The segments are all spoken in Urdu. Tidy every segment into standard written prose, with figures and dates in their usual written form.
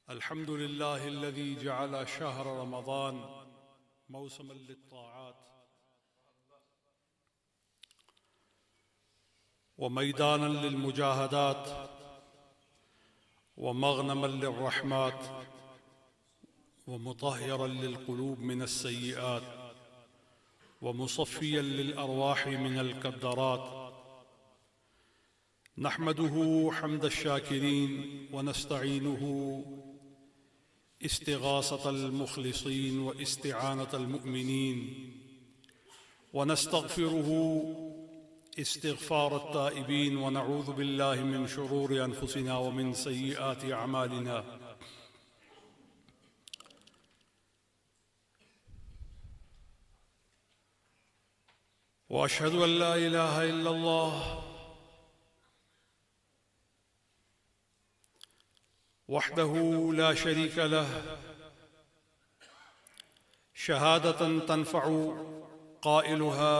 الحمد لله الذي جعل شهر رمضان موسما للطاعات وميدانا للمجاهدات ومغنما للرحمات ومطهرا للقلوب من السيئات ومصفيا للأرواح من الكدرات. نحمده حمد الشاكرين ونستعينه استغاثة المخلصين واستعانة المؤمنين، ونستغفره استغفار التائبين، ونعوذ بالله من شرور أنفسنا ومن سيئات أعمالنا. وأشهد أن لا إله إلا الله وحده لا شريك له، شهادة تنفع قائلها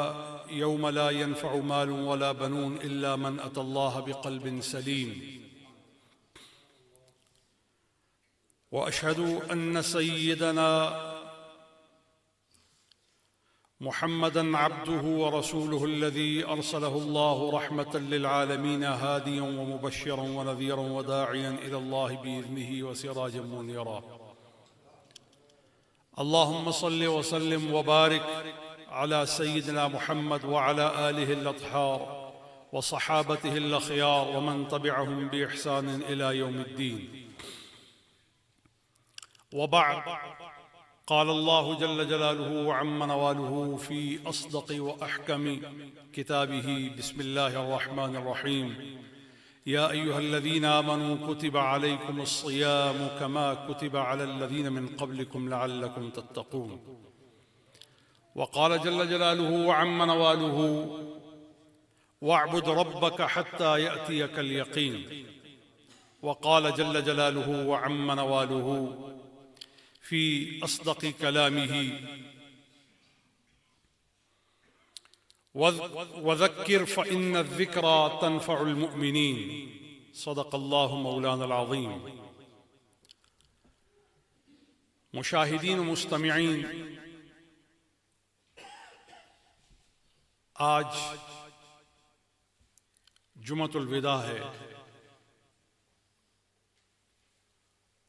يوم لا ينفع مال ولا بنون إلا من أتى الله بقلب سليم. وأشهد أن سيدنا محمدًا عبده ورسوله الذي أرسله الله رحمة للعالمين، هاديا ومبشرا ونذيرا وداعيا إلى الله بإذنه وسراجا منيرا. اللهم صل وسلم وبارك على سيدنا محمد وعلى آله الأطهار وصحابته الأخيار ومن تبعهم بإحسان إلى يوم الدين. وبعد، قال الله جل جلاله وعم نواله في أصدق وأحكم كتابه: بسم الله الرحمن الرحيم. يا أيها الذين آمنوا كتب عليكم الصيام كما كتب على الذين من قبلكم لعلكم تتقون. وقال جل جلاله وعم نواله: واعبد ربك حتى يأتيك اليقين. وقال جل جلاله وعم نواله في أصدق كلامه: وذكر فإن الذكرى تنفع المؤمنين. صدق الله مولانا العظيم. مشاہدین و مستمعین، آج جمعۃ الوداع ہے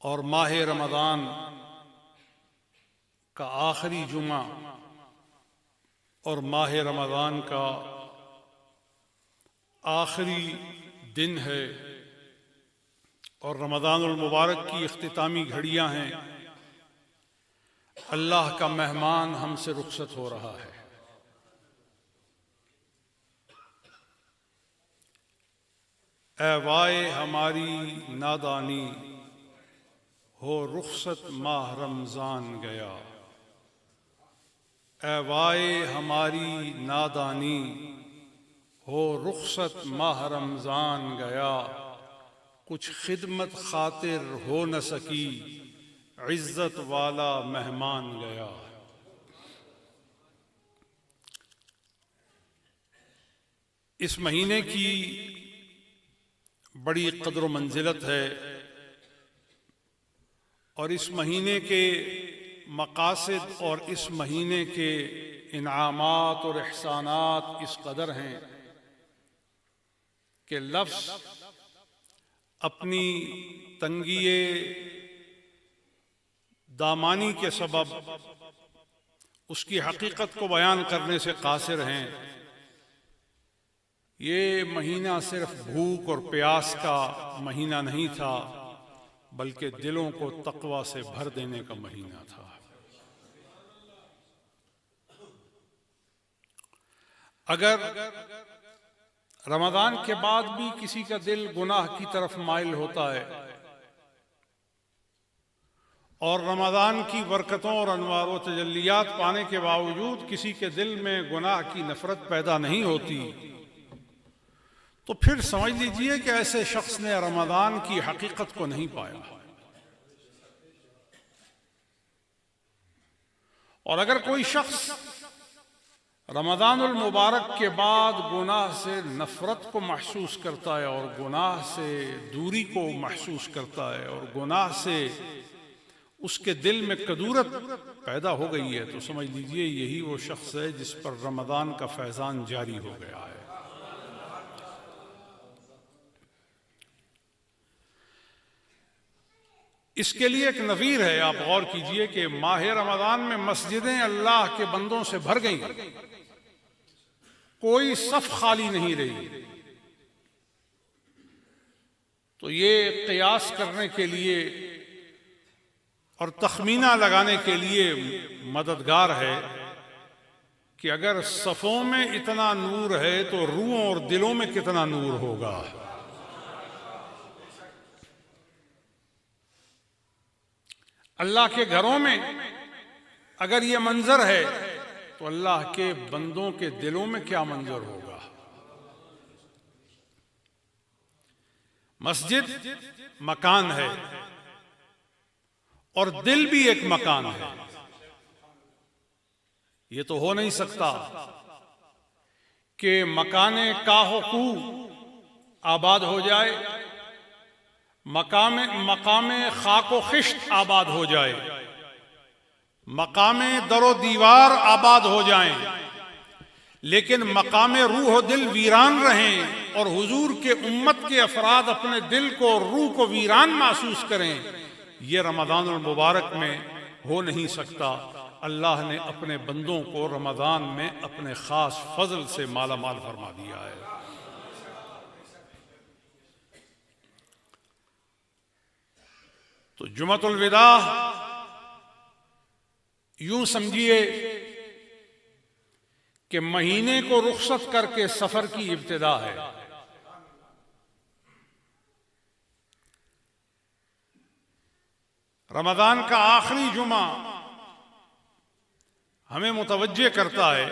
اور ماہ رمضان کا آخری جمعہ اور ماہ رمضان کا آخری دن ہے، اور رمضان المبارک کی اختتامی گھڑیاں ہیں. اللہ کا مہمان ہم سے رخصت ہو رہا ہے. اے وائے ہماری نادانی، ہو رخصت ماہ رمضان گیا. اے وائے ہماری نادانی، ہو رخصت ماہ رمضان گیا. کچھ خدمت خاطر ہو نہ سکی، عزت والا مہمان گیا. اس مہینے کی بڑی قدر و منزلت ہے، اور اس مہینے کے مقاصد اور اس مہینے کے انعامات اور احسانات اس قدر ہیں کہ لفظ اپنی تنگی دامانی کے سبب اس کی حقیقت کو بیان کرنے سے قاصر ہیں. یہ مہینہ صرف بھوک اور پیاس کا مہینہ نہیں تھا، بلکہ دلوں کو تقویٰ سے بھر دینے کا مہینہ تھا. اگر رمضان کے بعد بھی کسی کا دل گناہ کی طرف مائل ہوتا ہے، اور رمضان کی برکتوں اور انوار و تجلیات پانے کے باوجود کسی کے دل میں گناہ کی نفرت پیدا نہیں ہوتی، تو پھر سمجھ لیجئے کہ ایسے شخص نے رمضان کی حقیقت کو نہیں پایا. اور اگر کوئی شخص رمضان المبارک کے بعد گناہ سے نفرت کو محسوس کرتا ہے اور گناہ سے دوری کو محسوس کرتا ہے اور گناہ سے اس کے دل میں کدورت پیدا ہو گئی ہے، تو سمجھ لیجئے یہی وہ شخص ہے جس پر رمضان کا فیضان جاری ہو گیا ہے۔ اس کے لیے ایک نظیر ہے، آپ غور کیجئے کہ ماہ رمضان میں مسجدیں اللہ کے بندوں سے بھر گئیں، کوئی صف خالی نہیں رہی۔ تو یہ قیاس کرنے کے لیے اور تخمینہ لگانے کے لیے مددگار ہے کہ اگر صفوں میں اتنا نور ہے تو روحوں اور دلوں میں کتنا نور ہوگا۔ اللہ کے گھروں میں اگر یہ منظر ہے تو اللہ کے بندوں کے دلوں میں کیا منظر ہوگا۔ مسجد مکان ہے اور دل بھی ایک مکان ہے۔ یہ تو ہو نہیں سکتا کہ مکان کاہ و کوہ آباد ہو جائے، مقام خاک و خشت آباد ہو جائے، مقام در و دیوار آباد ہو جائیں، لیکن مقام روح و دل ویران رہیں اور حضور کے امت کے افراد اپنے دل کو اور روح کو ویران محسوس کریں، یہ رمضان المبارک میں ہو نہیں سکتا۔ اللہ نے اپنے بندوں کو رمضان میں اپنے خاص فضل سے مالا مال فرما دیا ہے۔ تو جمعۃ الوداع یوں سمجھیے کہ مہینے کو رخصت کر کے سفر کی ابتدا ہے۔ رمضان کا آخری جمعہ ہمیں متوجہ کرتا ہے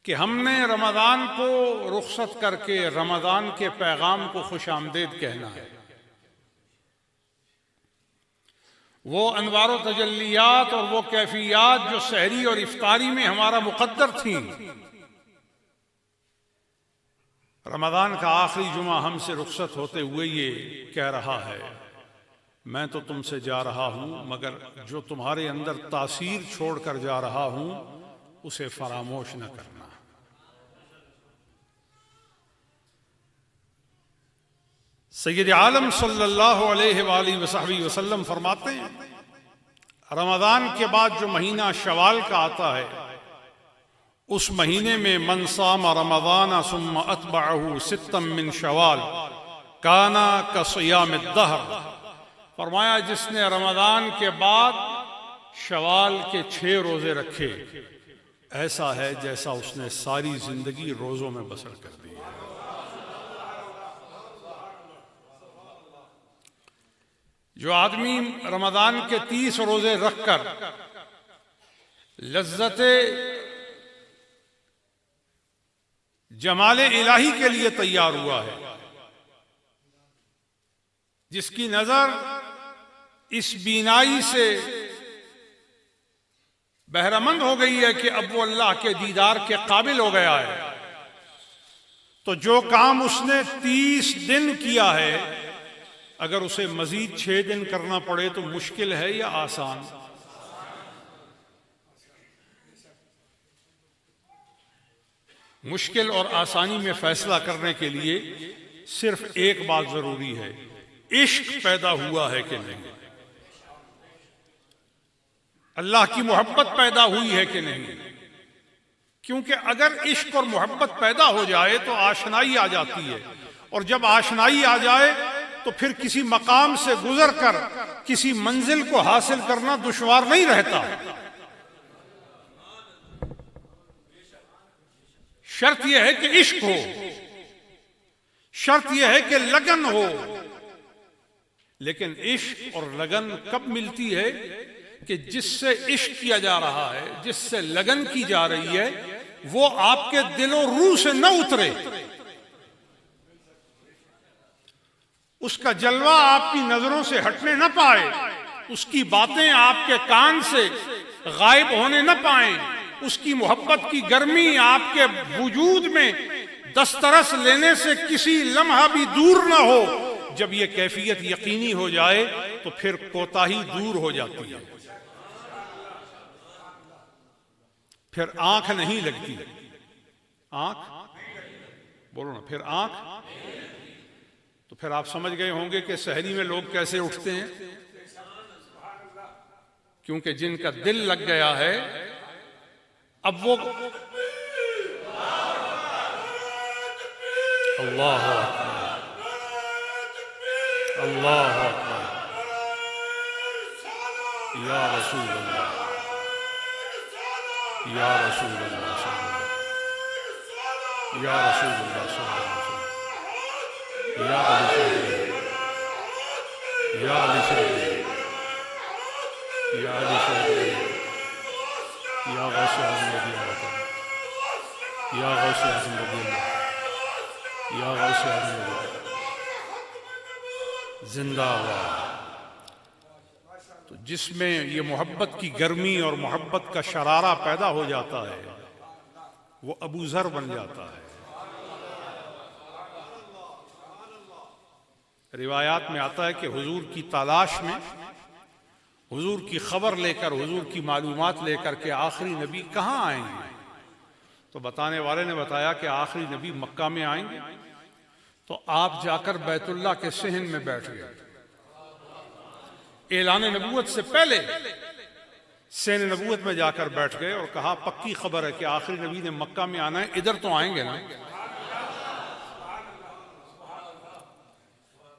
کہ ہم نے رمضان کو رخصت کر کے رمضان کے پیغام کو خوش آمدید کہنا ہے۔ وہ انوار و تجلیات اور وہ کیفیات جو سحری اور افطاری میں ہمارا مقدر تھیں، رمضان کا آخری جمعہ ہم سے رخصت ہوتے ہوئے یہ کہہ رہا ہے، میں تو تم سے جا رہا ہوں مگر جو تمہارے اندر تاثیر چھوڑ کر جا رہا ہوں اسے فراموش نہ کرنا۔ سید عالم صلی اللہ علیہ وآلہ وصحبہ وسلم فرماتے ہیں، رمضان کے بعد جو مہینہ شوال کا آتا ہے اس مہینے میں من صام رمضان ثم اتبعہ ستا من شوال کان کصیام الدہر، فرمایا جس نے رمضان کے بعد شوال کے 6 روزے رکھے ایسا ہے جیسا اس نے ساری زندگی روزوں میں بسر کر دی۔ جو آدمی رمضان کے 30 روزے رکھ کر لذت جمال الہی کے لیے تیار ہوا ہے، جس کی نظر اس بینائی سے بہرمند ہو گئی ہے کہ اب وہ اللہ کے دیدار کے قابل ہو گیا ہے، تو جو کام اس نے 30 دن کیا ہے اگر اسے مزید 6 دن کرنا پڑے تو مشکل ہے یا آسان؟ مشکل اور آسانی میں فیصلہ کرنے کے لیے صرف ایک بات ضروری ہے، عشق پیدا ہوا ہے کہ نہیں، اللہ کی محبت پیدا ہوئی ہے کہ نہیں۔ کیونکہ اگر عشق اور محبت پیدا ہو جائے تو آشنائی آ جاتی ہے، اور جب آشنائی آ جائے تو پھر کسی مقام سے گزر کر کسی منزل کو حاصل کرنا دشوار نہیں رہتا۔ شرط یہ ہے کہ عشق ہو، شرط یہ ہے کہ لگن ہو، لیکن عشق اور لگن کب ملتی ہے؟ کہ جس سے عشق کیا جا رہا ہے، جس سے لگن کی جا رہی ہے، وہ آپ کے دل و روح سے نہ اترے، اس کا جلوہ آپ کی نظروں سے ہٹنے نہ پائے، اس کی باتیں آپ کے کان سے غائب ہونے نہ پائیں، اس کی محبت کی گرمی آپ کے وجود میں دسترس لینے سے کسی لمحہ بھی دور نہ ہو، جب یہ کیفیت یقینی ہو جائے تو پھر کوتاہی دور ہو جاتی ہے، پھر آنکھ نہیں لگتی، آنکھ بولو نا، پھر آنکھ، تو پھر آپ سمجھ گئے ہوں گے کہ سحری میں لوگ کیسے اٹھتے ہیں، کیونکہ جن کا دل لگ گیا ہے اب وہ اللہ اکبر، اللہ اکبر، یا رسول اللہ، یا رسول اللہ صلی اللہ علیہ وسلم، یا رسول اللہ صلی اللہ علیہ وسلم، یا علی شہید، یا علی شہید، یا علی شہید، یا غوث اعظم رضی اللہ عنہ، یا غوث اعظم رضی اللہ، یا غوث اعظم رضی اللہ، زندہ باد۔ تو جس میں یہ محبت کی گرمی اور محبت کا شرارہ پیدا ہو جاتا ہے وہ ابو ذر بن جاتا ہے۔ روایات میں آتا ہے کہ حضور کی تلاش میں، حضور کی خبر لے کر، حضور کی معلومات لے کر کہ آخری نبی کہاں آئیں گے، تو بتانے والے نے بتایا کہ آخری نبی مکہ میں آئیں گے، تو آپ جا کر بیت اللہ کے صحن میں بیٹھ گئے، اعلان نبوت سے پہلے صحن نبوت میں جا کر بیٹھ گئے اور کہا پکی خبر ہے کہ آخری نبی نے مکہ میں آنا ہے، ادھر تو آئیں گے نا،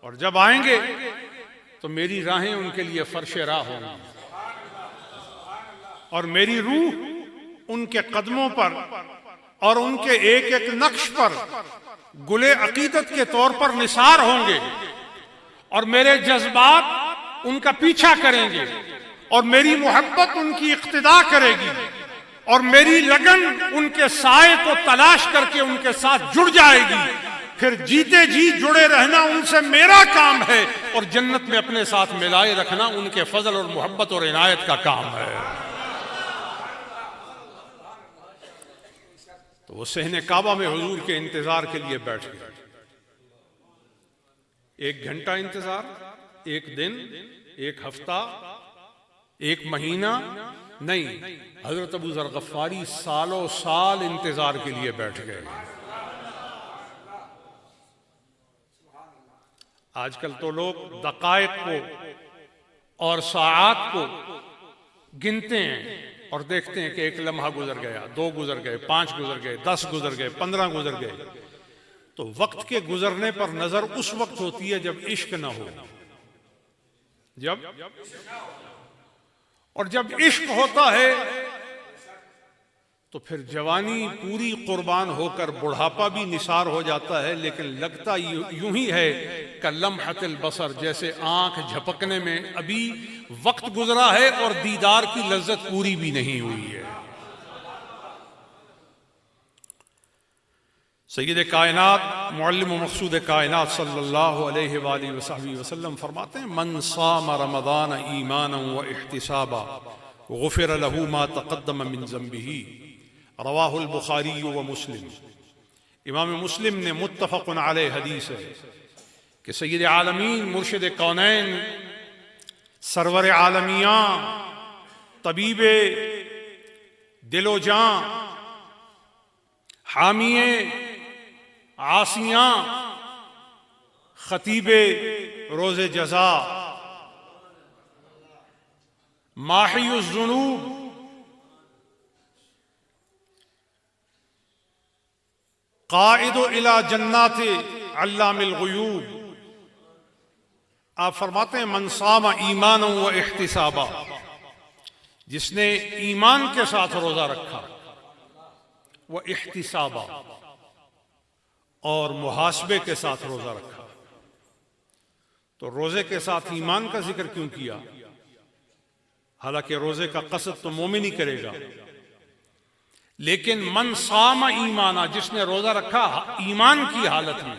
اور جب آئیں گے تو میری راہیں ان کے لیے فرش راہ ہوں گی، اور میری روح ان کے قدموں پر اور ان کے ایک ایک نقش پر گلے عقیدت کے طور پر نثار ہوں گے، اور میرے جذبات ان کا پیچھا کریں گے، اور میری محبت ان کی اقتداء کرے گی، اور میری لگن ان کے سائے کو تلاش کر کے ان کے ساتھ جڑ جائے گی، پھر جیتے جی جڑے رہنا ان سے میرا کام ہے، اور جنت میں اپنے ساتھ ملائے رکھنا ان کے فضل اور محبت اور عنایت کا کام ہے۔ تو وہ صحن کعبہ میں حضور کے انتظار کے لیے بیٹھ گئے، 1 گھنٹہ انتظار، 1 دن، 1 ہفتہ، 1 مہینہ نہیں، حضرت ابو ذر غفاری سالوں سال انتظار کے لیے بیٹھ گئے۔ آج کل تو لوگ دقائق کو اور ساعات کو گنتے ہیں اور دیکھتے ہیں کہ 1 لمحہ گزر گیا، 2 گزر گئے، 5 گزر گئے، 10 گزر گئے، 15 گزر گئے، تو وقت کے گزرنے پر نظر اس وقت ہوتی ہے جب عشق نہ ہو، اور جب عشق ہوتا ہے تو پھر جوانی پوری قربان ہو کر بڑھاپا بھی نثار ہو جاتا ہے، لیکن لگتا یوں ہی ہے کہ لمحۃ البصر، جیسے آنکھ جھپکنے میں ابھی وقت گزرا ہے اور دیدار کی لذت پوری بھی نہیں ہوئی ہے۔ سید کائنات، معلم و مقصود کائنات صلی اللہ علیہ وآلہ وصحبہ وسلم فرماتے ہیں من صام رمضان ایمانا و احتسابا غفر له ما تقدم من ذنبہ، رواہ البخاری و مسلم۔ امام مسلم نے متفق علیہ حدیث ہے کہ سید عالمین، مرشد کونین، سرور عالمیاں، طبیب دل و جاں، حامی عاصیاں، خطیب روز جزا، ماحی الذنوب، قائد الى جنات علام الغیوب، آپ فرماتے ہیں من صام ایمانا و احتسابا، جس نے ایمان کے ساتھ روزہ رکھا، و احتسابا، اور محاسبے کے ساتھ روزہ رکھا۔ تو روزے کے ساتھ ایمان کا ذکر کیوں کیا؟ حالانکہ روزے کا قصد تو مومن ہی کرے گا، لیکن من صام ایمانا، جس نے روزہ رکھا ایمان کی حالت میں،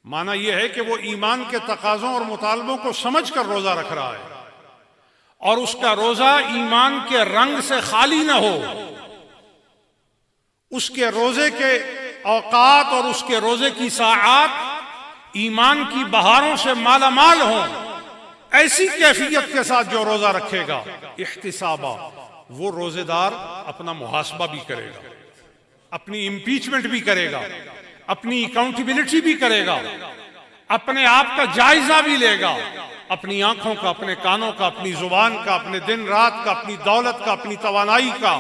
معنی یہ ہے کہ وہ ایمان کے تقاضوں اور مطالبوں کو سمجھ کر روزہ رکھ رہا ہے، اور اس کا روزہ ایمان کے رنگ سے خالی نہ ہو، اس کے روزے کے اوقات اور اس کے روزے کی ساعات ایمان کی بہاروں سے مالا مال ہوں، ایسی کیفیت کے ساتھ جو روزہ رکھے گا احتسابا، وہ روزے دار اپنا محاسبہ بھی کرے گا، اپنی امپیچمنٹ بھی کرے گا، اپنی اکاؤنٹیبلٹی بھی کرے گا، اپنے آپ کا جائزہ بھی لے گا، اپنی آنکھوں کا، اپنے کانوں کا، اپنی زبان کا، اپنے دن رات کا، اپنی دولت کا، اپنی توانائی کا،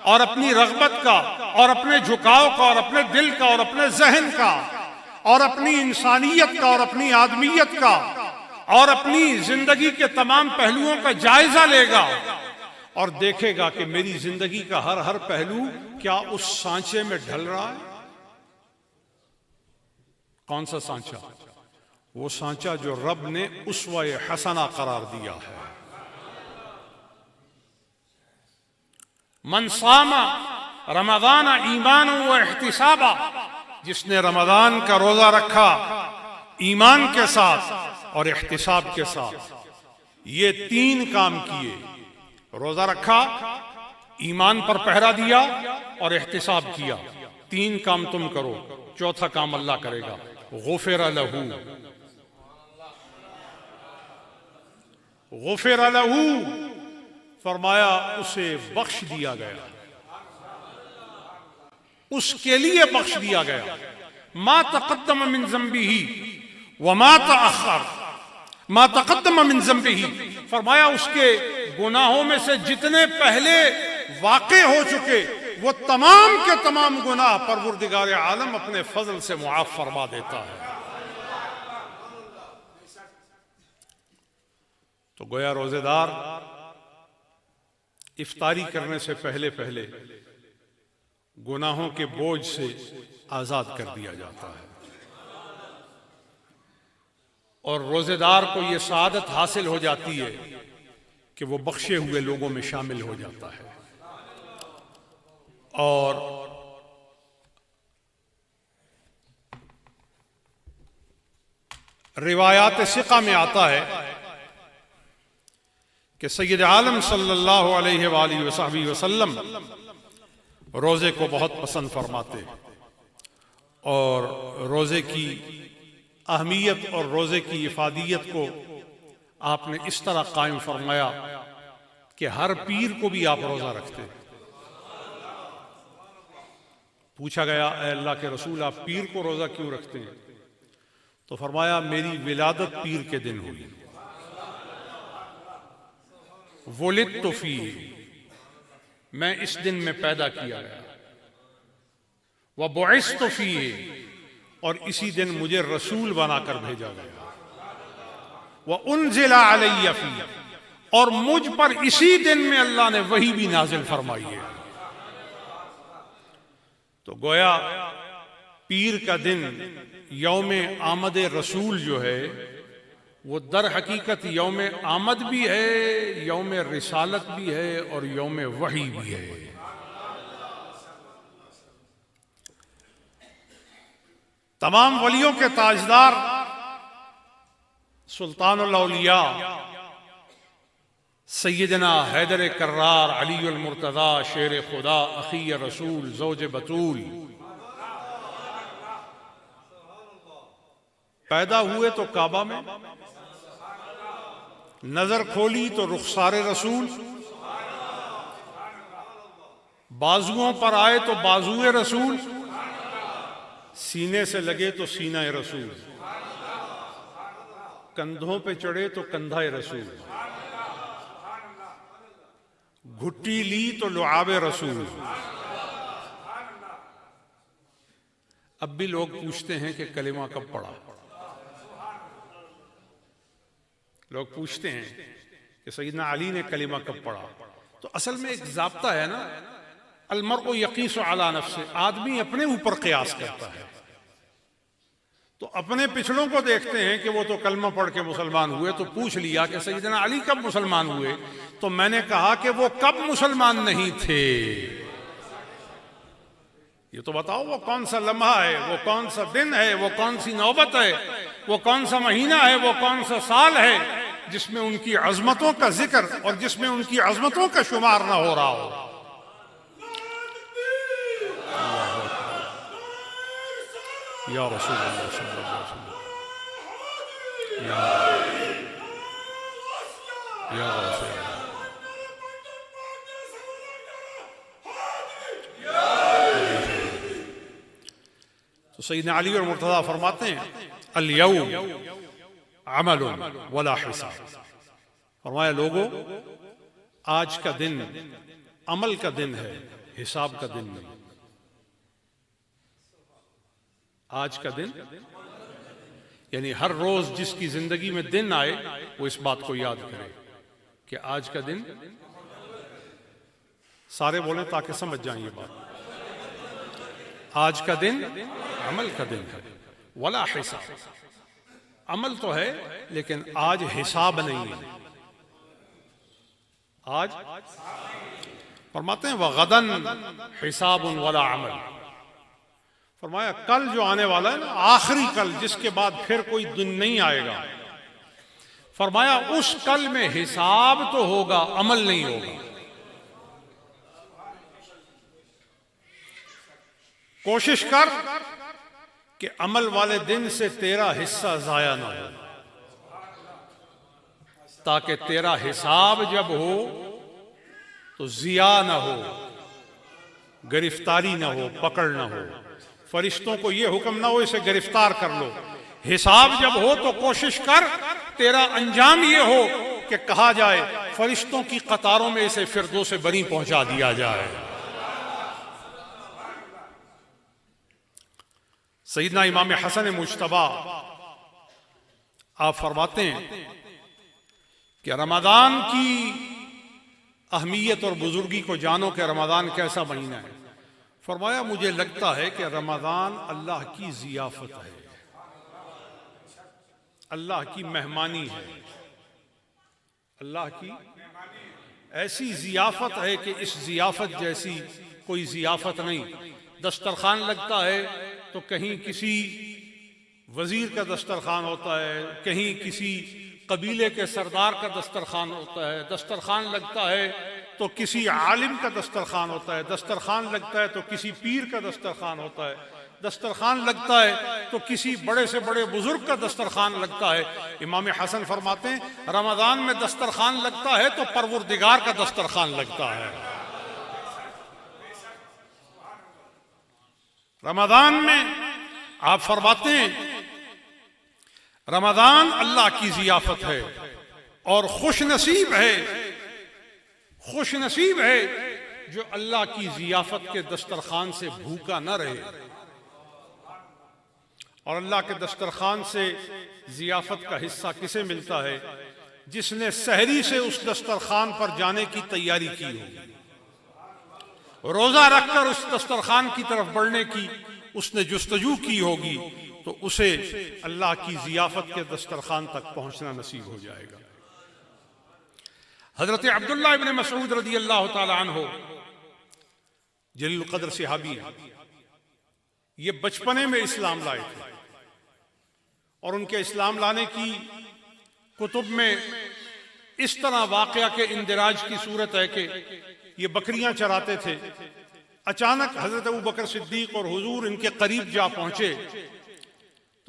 اور اپنی رغبت کا، اور اپنے جھکاؤ کا، اور اپنے دل کا، اور اپنے ذہن کا، اور اپنی انسانیت کا، اور اپنی آدمیت کا، اور اپنی زندگی کے تمام پہلوؤں کا جائزہ لے گا اور دیکھے گا کہ میری زندگی کا ہر پہلو کیا اس سانچے میں ڈھل رہا ہے؟ کون سا سانچہ؟ وہ سانچہ جو رب نے اسوہ حسنہ قرار دیا ہے۔ من صام رمضان ایمانا و احتسابا، جس نے رمضان کا روزہ رکھا ایمان کے ساتھ اور احتساب کے ساتھ، یہ تین کام کیے، روزہ رکھا، ایمان پر پہرا دیا اور احتساب کیا، تین کام تم کرو، چوتھا کام اللہ کرے گا، غفر لہو، غفر لہو، فرمایا اسے بخش دیا گیا، اس کے لیے بخش دیا گیا، ما تقدم من ذنبہ وما تأخر، ما تقدم من ذنبہ، فرمایا اس کے گناہوں میں سے جتنے پہلے واقع ہو چکے وہ تمام کے تمام گناہ پروردگار عالم اپنے فضل سے معاف فرما دیتا ہے۔ تو گویا روزے دار افطاری کرنے سے پہلے گناہوں کے بوجھ سے آزاد کر دیا جاتا ہے، اور روزے دار کو یہ سعادت حاصل ہو جاتی ہے کہ وہ بخشے ہوئے لوگوں میں شامل ہو جاتا ہے۔ اور روایات ثقہ میں آتا ہے کہ سید عالم صلی اللہ علیہ وآلہ وصحبہ وسلم روزے کو بہت پسند فرماتے، اور روزے کی اہمیت اور روزے کی افادیت کو آپ نے اس طرح قائم فرمایا کہ ہر پیر کو بھی آپ روزہ رکھتے۔ پوچھا گیا اے اللہ کے رسول آپ پیر کو روزہ کیوں رکھتے ہیں؟ تو فرمایا میری ولادت پیر کے دن ہوئی، ولدت فیہ، میں اس دن میں پیدا کیا گیا، وبعثت فیہ، اور اسی دن مجھے رسول بنا کر بھیجا گیا، وانزل علی فیہ، اور مجھ پر اسی دن میں اللہ نے وحی بھی نازل فرمائی ہے۔ تو گویا پیر کا دن یوم آمد رسول جو ہے وہ در حقیقت یوم آمد بھی ہے، یوم رسالت بھی ہے، اور یوم وحی بھی ہے۔ تمام ولیوں کے تاجدار سلطان الاولیاء سیدنا حیدر کرار علی المرتضی شیر خدا اخی رسول زوج بطول پیدا ہوئے تو کعبہ میں، نظر کھولی تو رخسار رسول، بازوؤں پر آئے تو بازوئے رسول، سینے سے لگے تو سینہ رسول، کندھوں پہ چڑھے تو کندھا رسول، گھٹی لی تو لعاب رسول۔ اب بھی لوگ پوچھتے ہیں کہ کلمہ کب پڑھا؟ لوگ پوچھتے ہیں کہ سیدنا علی نے کلمہ کب پڑھا؟ تو اصل میں ایک ضابطہ ہے نا، المرء یقیس علی نفسہ، آدمی اپنے اوپر قیاس کرتا ہے۔ تو اپنے پچھلوں کو دیکھتے ہیں کہ وہ تو کلمہ پڑھ کے مسلمان ہوئے، تو پوچھ لیا کہ سیدنا علی کب مسلمان ہوئے؟ تو میں نے کہا کہ وہ کب مسلمان نہیں تھے؟ یہ تو بتاؤ وہ کون سا لمحہ ہے، وہ کون سا دن ہے، وہ کون سی نوبت ہے، وہ کون سا مہینہ ہے، وہ کون سا سال ہے جس میں ان کی عظمتوں کا ذکر اور جس میں ان کی عظمتوں کا شمار نہ ہو رہا ہو. یا رسول اللہ صلی اللہ علیہ وسلم. یا رسول اللہ. تو سیدنا علی اور مرتضیٰ فرماتے ہیں الیوم عمل ولا حساب. فرمایا لوگوں آج کا دن عمل کا دن ہے، حساب کا دن نہیں. آج کا دن یعنی ہر روز جس کی زندگی میں دن آئے وہ اس بات کو یاد کرے کہ آج کا دن. سارے بولیں تاکہ سمجھ جائیں یہ بات. آج کا دن عمل کا دن ہے ولا حساب. عمل تو ہے لیکن آج حساب نہیں ہے. آج فرماتے ہیں وَغَدًا حساب ولا عمل. فرمایا کل جو آنے والا ہے نا، آخری کل جس کے بعد پھر کوئی دن نہیں آئے گا، فرمایا اس کل میں حساب تو ہوگا، عمل نہیں ہوگا. کوشش کر کہ عمل والے دن سے تیرا حصہ ضائع نہ ہو، تاکہ تیرا حساب جب ہو تو ضیاء نہ ہو، گرفتاری نہ ہو، پکڑ نہ ہو. فرشتوں کو یہ حکم نہ ہو اسے گرفتار کر لو. حساب جب ہو تو کوشش کر تیرا انجام یہ ہو کہ کہا جائے فرشتوں کی قطاروں میں اسے فردوس بری پہنچا دیا جائے. سیدنا امام حسن مجتبی آپ فرماتے ہیں کہ رمضان کی اہمیت اور بزرگی کو جانو کہ رمضان کیسا مہینہ ہے. فرمایا مجھے لگتا ہے کہ رمضان اللہ کی ضیافت ہے، اللہ کی مہمانی ہے. اللہ کی ایسی ضیافت ہے کہ اس ضیافت جیسی کوئی ضیافت نہیں. دسترخوان لگتا ہے تو کہیں کسی وزیر کا دسترخوان ہوتا ہے، کہیں کسی قبیلے کے سردار کا دسترخوان ہوتا ہے. دسترخوان لگتا ہے تو کسی عالم کا دسترخوان ہوتا ہے. دسترخوان لگتا ہے تو کسی پیر کا دسترخوان ہوتا ہے. دسترخوان لگتا ہے تو کسی بڑے سے بڑے بزرگ کا دسترخوان لگتا ہے. امام حسن فرماتے ہیں رمضان میں دسترخوان لگتا ہے تو پروردگار کا دسترخوان لگتا ہے. رمضان میں آپ فرماتے ہیں رمضان اللہ کی ضیافت ہے اور خوش نصیب ہے جو اللہ کی ضیافت کے دسترخوان سے بھوکا نہ رہے. اور اللہ کے دسترخوان سے ضیافت کا حصہ کسے ملتا ہے؟ جس نے سحری سے اس دسترخوان پر جانے کی تیاری کی ہو، روزہ رکھ کر اس دسترخوان کی طرف بڑھنے کی اس نے جستجو کی ہوگی، تو اسے اللہ کی ضیافت کے دسترخوان تک پہنچنا نصیب ہو جائے گا. حضرت عبداللہ ابن مسعود رضی اللہ تعالی عنہ جلیل القدر صحابی ہیں. یہ بچپنے میں اسلام لائے تھے اور ان کے اسلام لانے کی کتب میں اس طرح واقعہ کے اندراج کی صورت ہے کہ یہ بکریاں چراتے تھے. اچانک حضرت ابوبکر صدیق اور حضور ان کے قریب جا پہنچے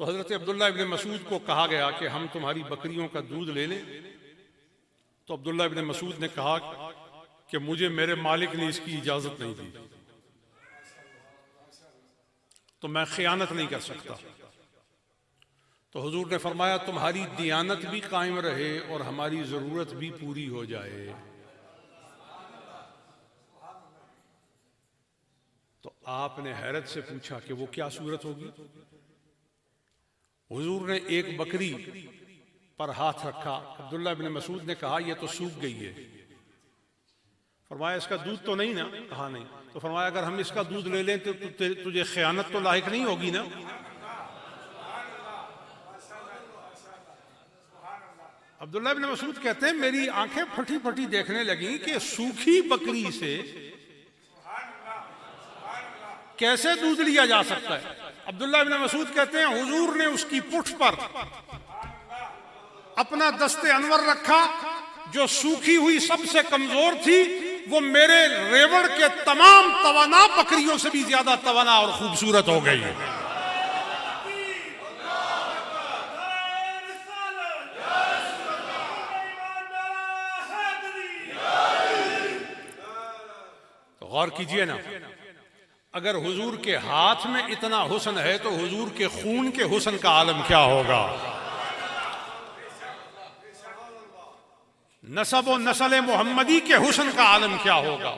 تو حضرت عبداللہ ابن مسعود کو کہا گیا کہ ہم تمہاری بکریوں کا دودھ لے لیں. تو عبداللہ ابن مسعود نے کہا کہ مجھے میرے مالک نے اس کی اجازت نہیں دی تو میں خیانت نہیں کر سکتا. تو حضور نے فرمایا تمہاری دیانت بھی قائم رہے اور ہماری ضرورت بھی پوری ہو جائے. تو آپ نے حیرت سے پوچھا کہ وہ کیا صورت ہوگی؟ حضور نے ایک بکری پر ہاتھ رکھا. عبداللہ ابن مسعود نے کہا یہ تو سوکھ گئی ہے. فرمایا اس کا دودھ تو نہیں نا؟ کہا نہیں. تو فرمایا اگر ہم اس کا دودھ لے لیں تو تجھے خیانت تو لاحق نہیں ہوگی نا؟ عبداللہ ابن مسعود کہتے ہیں میری آنکھیں پھٹی پھٹی دیکھنے لگیں کہ سوکھی بکری سے کیسے دودھ لیا جا سکتا ہے. عبداللہ ابن مسعود کہتے ہیں حضور نے اس کی پٹھ پر اپنا دست انور رکھا، جو سوکھی ہوئی سب سے کمزور تھی وہ میرے ریوڑ کے تمام توانا بکریوں سے بھی زیادہ توانا اور خوبصورت ہو گئی. غور کیجئے نا، اگر حضور کے ہاتھ میں اتنا حسن ہے تو حضور کے خون کے حسن کا عالم کیا ہوگا. نسب و نسل محمدی کے حسن کا عالم کیا ہوگا.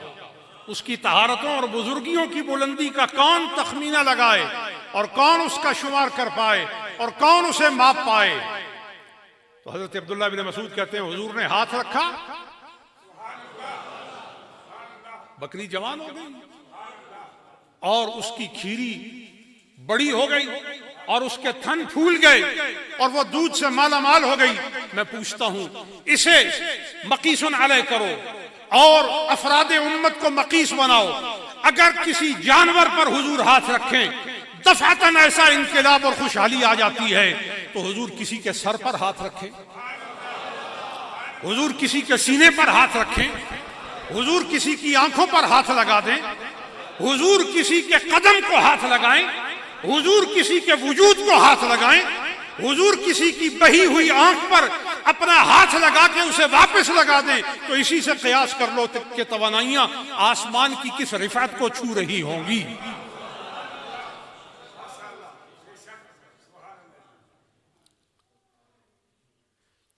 اس کی طہارتوں اور بزرگیوں کی بلندی کا کون تخمینہ لگائے اور کون اس کا شمار کر پائے اور کون اسے ماپ پائے. تو حضرت عبداللہ بن مسعود کہتے ہیں حضور نے ہاتھ رکھا، بکری جوان ہو گئی اور اس کی کھیری بڑی ہو گئی اور اس کے تھن پھول گئے اور وہ دودھ سے مالا مال ہو گئی. میں پوچھتا ہوں اسے مقیس علیہ کرو اور افراد امت کو مقیس بناؤ. اگر کسی جانور پر حضور ہاتھ رکھیں دفعتاً ایسا انقلاب اور خوشحالی آ جاتی ہے، تو حضور کسی کے سر پر ہاتھ رکھیں، حضور کسی کے سینے پر ہاتھ رکھیں، حضور کسی کی آنکھوں پر ہاتھ لگا دیں، حضور کسی کے قدم کو ہاتھ لگائیں، حضور کسی کے وجود کو ہاتھ لگائیں، حضور کسی کی بہی ہوئی آنکھ پر اپنا ہاتھ لگا کے اسے واپس لگا دیں، تو اسی سے قیاس کر لو کہ توانائیاں آسمان کی کس رفعت کو چھو رہی ہوں گی.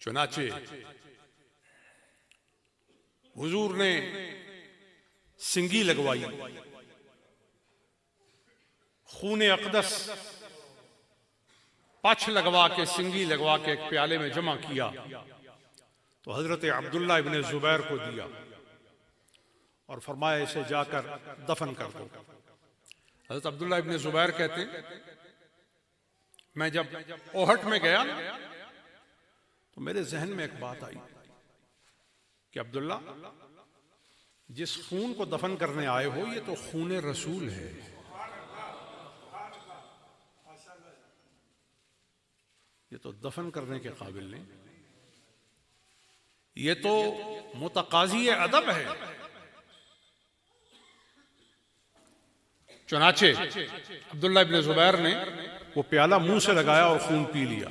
چنانچہ حضور نے سنگی لگوائی، خون اقدس پچھ لگوا کے سنگی لگوا کے ایک پیالے میں جمع کیا تو حضرت عبداللہ ابن زبیر کو دیا اور فرمایا اسے جا کر دفن کر دو. حضرت عبداللہ ابن زبیر کہتے ہیں میں جب اوہٹ میں گیا تو میرے ذہن میں ایک بات آئی کہ عبداللہ جس خون کو دفن کرنے آئے ہو یہ تو خون رسول ہے، یہ تو دفن کرنے کے قابل نہیں، یہ تو متقاضی ادب ہے. چنانچہ عبداللہ ابن زبیر نے وہ پیالہ منہ سے لگایا اور خون پی لیا.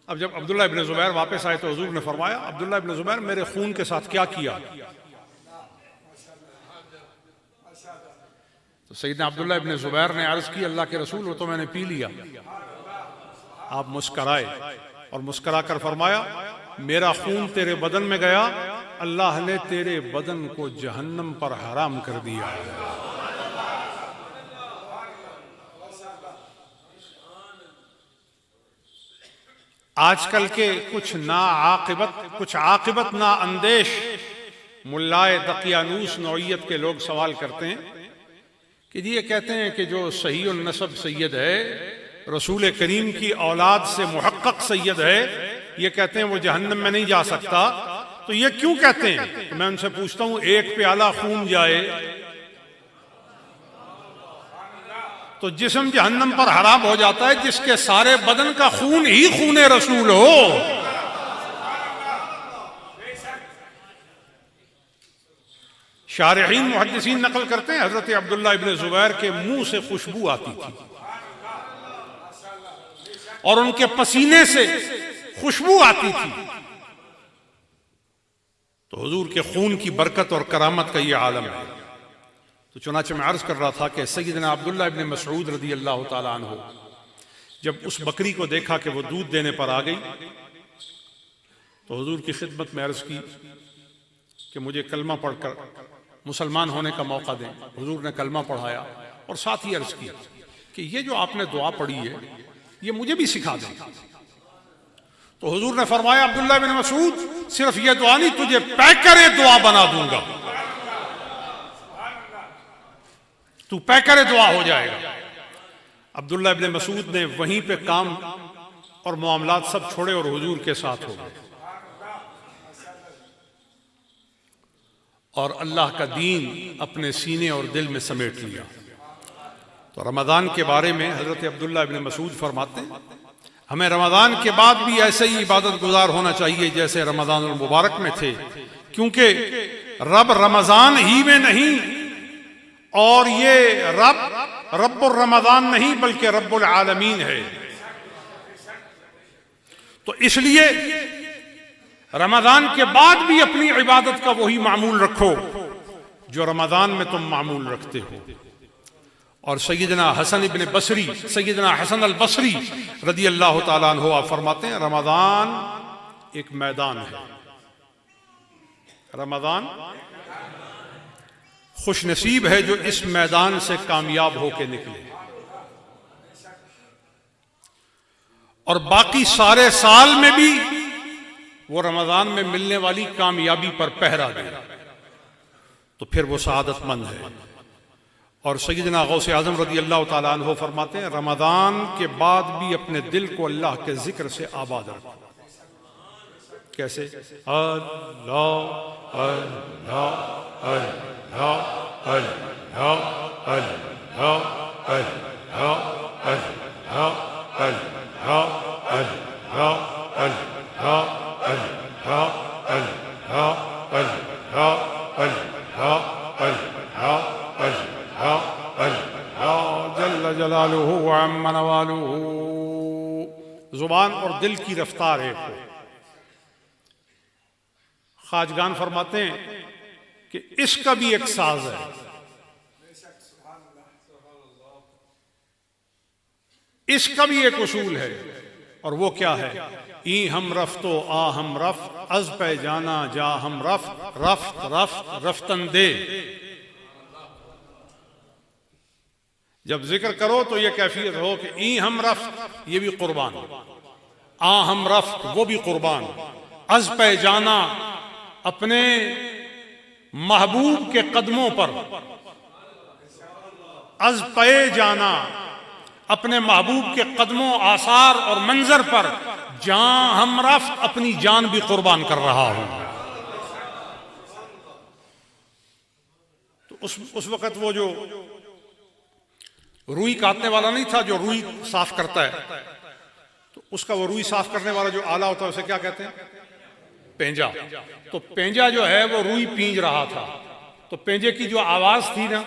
اب جب عبداللہ ابن زبیر واپس آئے تو حضور نے فرمایا عبداللہ ابن زبیر میرے خون کے ساتھ کیا کیا؟ تو سیدنا عبداللہ ابن زبیر نے عرض کی اللہ کے رسول وہ تو میں نے پی لیا. آپ مسکرائے اور مسکرا کر فرمایا میرا خون تیرے بدن میں گیا، اللہ نے تیرے بدن کو جہنم پر حرام کر دیا ہے. آج کل کے کچھ عاقبت نا اندیش ملائے دقیانوس نوعیت کے لوگ سوال کرتے ہیں کہ یہ کہتے ہیں کہ جو صحیح النسب سید ہے، رسول کریم کی اولاد سے محقق سید ہے، یہ کہتے ہیں وہ جہنم میں نہیں جا سکتا. تو یہ کیوں کہتے ہیں؟ تو میں ان سے پوچھتا ہوں ایک پیالہ خون جائے تو جسم جہنم پر حرام ہو جاتا ہے جس کے سارے بدن کا خون ہی خون رسول ہو. شارحین محدثین نقل کرتے ہیں حضرت عبداللہ ابن زبیر کے منہ سے خوشبو آتی تھی اور ان کے پسینے سے خوشبو آتی تھی. تو حضور کے خون کی برکت اور کرامت کا یہ عالم ہے. تو چنانچہ میں عرض کر رہا تھا کہ سیدنا عبداللہ ابن مسعود رضی اللہ تعالیٰ عنہ جب اس بکری کو دیکھا کہ وہ دودھ دینے پر آ گئی تو حضور کی خدمت میں عرض کی کہ مجھے کلمہ پڑھ کر مسلمان ہونے کا موقع دیں. حضور نے کلمہ پڑھایا اور ساتھ ہی عرض کی کہ یہ جو آپ نے دعا پڑھی ہے یہ مجھے بھی سکھا دیں. تو حضور نے فرمایا عبداللہ بن مسعود صرف یہ دعا نہیں تجھے پیکر دعا بنا دوں گا، تو پیکر دعا ہو جائے گا. عبداللہ ابن مسعود نے وہیں پہ کام اور معاملات سب چھوڑے اور حضور کے ساتھ ہو گئے اور اللہ کا دین اپنے سینے اور دل میں سمیٹ لیا. تو رمضان کے بارے میں حضرت عبداللہ ابن مسعود فرماتے ہیں ہمیں رمضان کے بعد بھی ایسے ہی عبادت گزار ہونا چاہیے جیسے رمضان المبارک میں تھے، کیونکہ رب رمضان ہی میں نہیں، اور یہ رب الرمضان نہیں بلکہ رب العالمین ہے۔ تو اس لیے رمضان کے بعد بھی اپنی عبادت کا وہی معمول رکھو جو رمضان میں تم معمول رکھتے ہو۔ اور سیدنا حسن البصری رضی اللہ تعالیٰ عنہ آپ فرماتے ہیں رمضان ایک میدان ہے، رمضان خوش نصیب ہے جو اس میدان سے کامیاب ہو کے نکلے اور باقی سارے سال میں بھی وہ رمضان میں ملنے والی کامیابی پر پہرا دے تو پھر وہ سعادت مند ہے۔ اور سیدنا غوث اعظم رضی اللہ تعالیٰ عنہ فرماتے ہیں رمضان کے بعد بھی اپنے دل کو اللہ کے ذکر سے آباد رکھو۔ کیسے؟ اللہ اللہ اللہ اللہ اللہ جل جلالہ وعم نوالہ۔ زبان اور دل کی رفتار ایک ہو۔ خواجگان فرماتے ہیں کہ اس کا بھی ایک ساز ہے، اس کا بھی ایک اصول ہے، اور وہ کیا ہے؟ ای ہم رفت و آ ہم رفت، از پہ جانا جا ہم رفت، رفت رفت رفتن دے۔ جب ذکر کرو تو یہ کیفیت ہو کہ ای ہم رفت یہ بھی قربان، آ ہم رفت وہ بھی قربان، از پہ جانا اپنے محبوب کے قدموں پر، از پہ جانا اپنے محبوب کے قدموں آثار اور منظر پر، جاں ہم رفت اپنی جان بھی قربان کر رہا ہوں۔ تو اس وقت وہ جو روئی کاٹنے والا نہیں تھا جو روئی صاف کرتا ہے، تو اس کا وہ روئی صاف کرنے والا جو آلہ ہوتا ہے اسے کیا کہتے ہیں؟ پینجا۔ تو پینجا جو ہے وہ روئی پینج رہا تھا، تو پینجے کی جو آواز تھی نا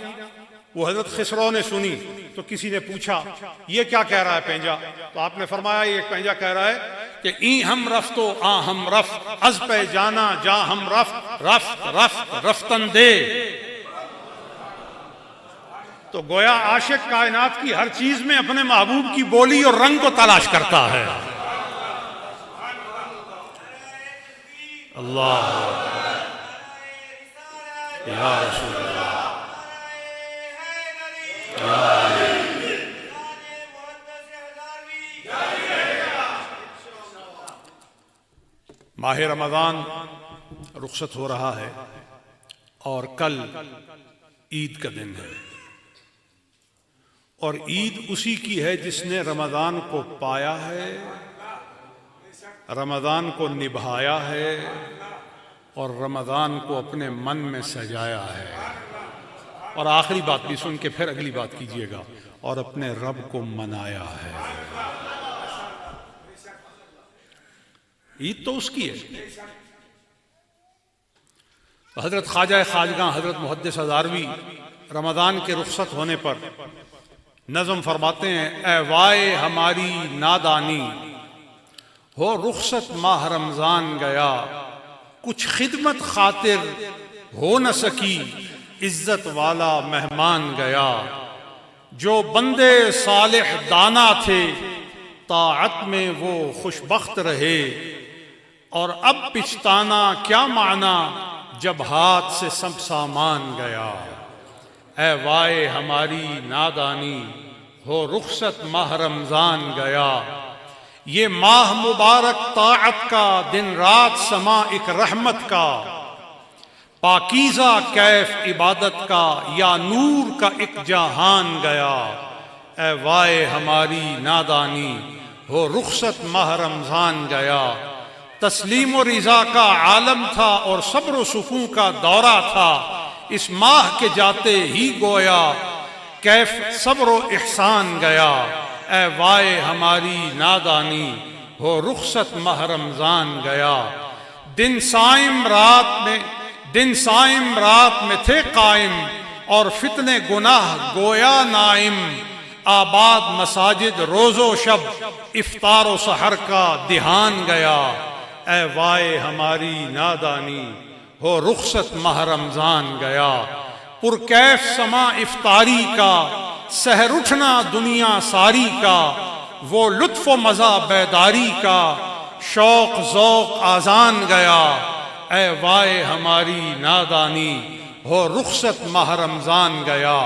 وہ حضرت خسرو نے سنی، تو کسی نے پوچھا یہ کیا کہہ رہا ہے پینجا؟ تو آپ نے فرمایا یہ پینجا کہہ رہا ہے کہ ای ہم رفت و آ ہم رفت، از پہ جانا جا ہم رفت، رفت رفت رفتن دے۔ تو گویا عاشق کائنات کی ہر چیز میں اپنے محبوب کی بولی اور رنگ کو تلاش کرتا ہے۔ اللہ یا رسول اللہ ماہ رمضان رخصت ہو رہا ہے اور کل عید کا دن ہے، اور عید اسی کی ہے جس نے رمضان کو پایا ہے، رمضان کو نبھایا ہے، اور رمضان کو اپنے من میں سجایا ہے۔ اور آخری بات بھی سن کے پھر اگلی بات کیجئے گا، اور اپنے رب کو منایا ہے۔ عید تو اس کی ہے۔ حضرت خواجہ خواجگاں حضرت محدث ہزاروی رمضان کے رخصت ہونے پر نظم فرماتے ہیں اے وائے ہماری نادانی، ہو رخصت ماہ رمضان گیا، کچھ خدمت خاطر ہو نہ سکی، عزت والا مہمان گیا۔ جو بندے صالح دانا تھے طاعت میں وہ خوش بخت رہے، اور اب پچھتانا کیا معنی جب ہاتھ سے سب سامان گیا۔ اے وائے ہماری نادانی، ہو رخصت ماہ رمضان گیا، یہ ماہ مبارک طاعت کا، دن رات سما ایک رحمت کا، پاکیزہ کیف عبادت کا، یا نور کا ایک جہان گیا۔ اے وائے ہماری نادانی، ہو رخصت ماہ رمضان گیا، تسلیم و رضا کا عالم تھا اور صبر و سکون کا دورہ تھا، اس ماہ کے جاتے ہی گویا کیف صبر و احسان گیا، اے وائے ہماری نادانی، ہو رخصت ماہ رمضان گیا۔ دن سائم رات میں تھے قائم، اور فتنے گناہ گویا نائم۔ آباد مساجد روز و شب، افطار و سحر کا دھیان گیا۔ اے وائے ہماری نادانی، ہو رخصت ماہ رمضان گیا۔ پرکیف سما افطاری کا، سحر اٹھنا دنیا ساری کا۔ وہ لطف و مزہ بیداری کا، شوق ذوق آذان گیا۔ اے وائے ہماری نادانی، ہو رخصت ماہ رمضان گیا۔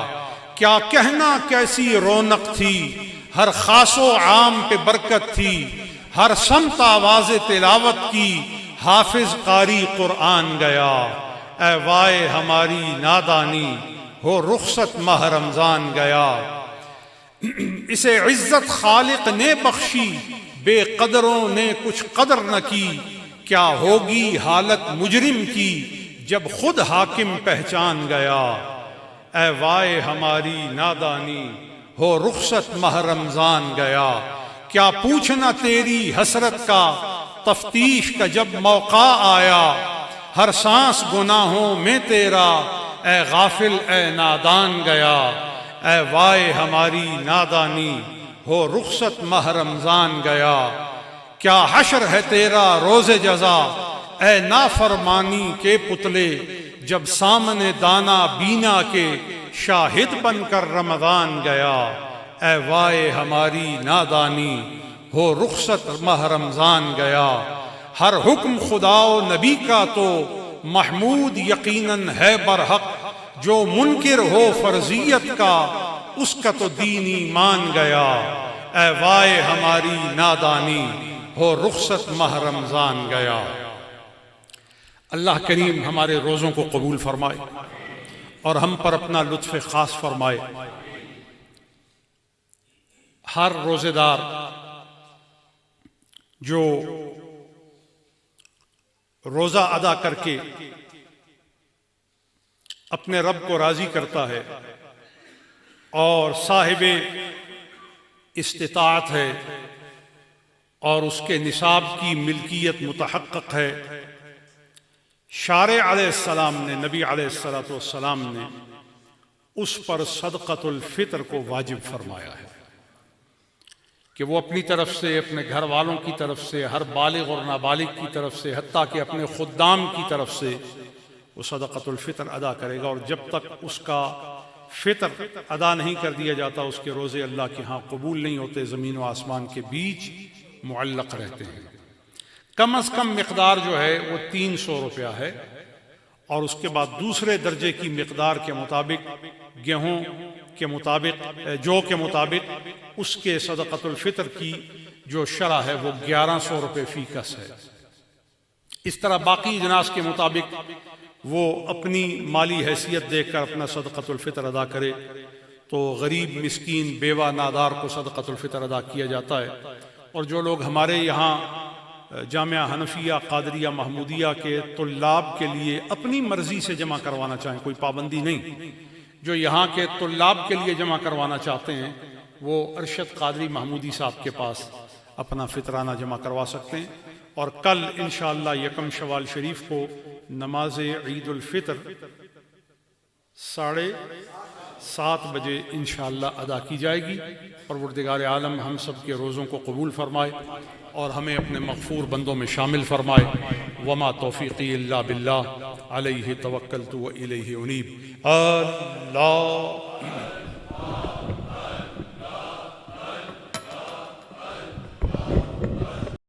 کیا کہنا کیسی رونق تھی، ہر خاص و عام پہ برکت تھی۔ ہر سمت آواز تلاوت کی، حافظ قاری قرآن گیا۔ اے وائے ہماری نادانی، ہو رخصت ماہ رمضان گیا۔ اسے عزت خالق نے بخشی، بے قدروں نے کچھ قدر نہ کی۔ کیا ہوگی حالت مجرم کی، جب خود حاکم پہچان گیا۔ اے وائے ہماری نادانی، ہو رخصت ماہ رمضان گیا۔ کیا پوچھنا تیری حسرت کا، تفتیش کا جب موقع آیا۔ ہر سانس گناہوں میں تیرا، اے غافل اے نادان گیا۔ اے وائے ہماری نادانی، ہو رخصت ماہ رمضان گیا۔ کیا حشر ہے تیرا روز جزا، اے نافرمانی کے پتلے۔ جب سامنے دانا بینا کے، شاہد بن کر رمضان گیا۔ اے وائے ہماری نادانی، ہو رخصت ماہ رمضان گیا۔ ہر حکم خدا و نبی کا تو، محمود یقیناً ہے برحق۔ جو منکر ہو فرضیت کا، اس کا تو دین ایمان گیا۔ اے وائے ہماری نادانی، ہو رخصت ماہ رمضان گیا۔ اللہ کریم ہمارے روزوں کو قبول فرمائے اور ہم پر اپنا لطف خاص فرمائے۔ ہر روزے دار جو روزہ ادا کر کے اپنے رب کو راضی کرتا ہے اور صاحب استطاعت ہے اور اس کے نصاب کی ملکیت متحقق ہے، شارع علیہ السلام نے، نبی علیہ السلام نے اس پر صدقۃ الفطر کو واجب فرمایا ہے کہ وہ اپنی طرف سے، اپنے گھر والوں کی طرف سے، ہر بالغ اور نابالغ کی طرف سے، حتیٰ کہ اپنے خدام کی طرف سے وہ صدقۃ الفطر ادا کرے گا۔ اور جب تک اس کا فطر ادا نہیں کر دیا جاتا، اس کے روزے اللہ کے ہاں قبول نہیں ہوتے، زمین و آسمان کے بیچ معلق رہتے ہیں۔ کم از کم مقدار جو ہے وہ 300 روپیہ ہے، اور اس کے بعد دوسرے درجے کی مقدار کے مطابق، گیہوں کے مطابق، جو کے مطابق اس کے صدقۃ الفطر کی جو شرح ہے وہ 1100 روپے فی کس ہے۔ اس طرح باقی اجناس کے مطابق وہ اپنی مالی حیثیت دیکھ کر اپنا صدقۃ الفطر ادا کرے، تو غریب، مسکین، بیوہ، نادار کو صدقۃ الفطر ادا کیا جاتا ہے۔ اور جو لوگ ہمارے یہاں جامعہ حنفیہ قادریہ محمودیہ کے طلاب کے لیے اپنی مرضی سے جمع کروانا چاہیں، کوئی پابندی نہیں، جو یہاں کے طلاب کے لیے جمع کروانا چاہتے ہیں وہ ارشد قادری محمودی صاحب کے پاس اپنا فطرانہ جمع کروا سکتے ہیں۔ اور کل انشاءاللہ یکم شوال شریف کو نماز عید الفطر 7:30 بجے انشاءاللہ ادا کی جائے گی۔ پروردگار عالم ہم سب کے روزوں کو قبول فرمائے اور ہمیں اپنے مغفور بندوں میں شامل فرمائے۔ وما توفیقی الا باللہ، علیہ توکلت و الیہ انیب۔ اللہ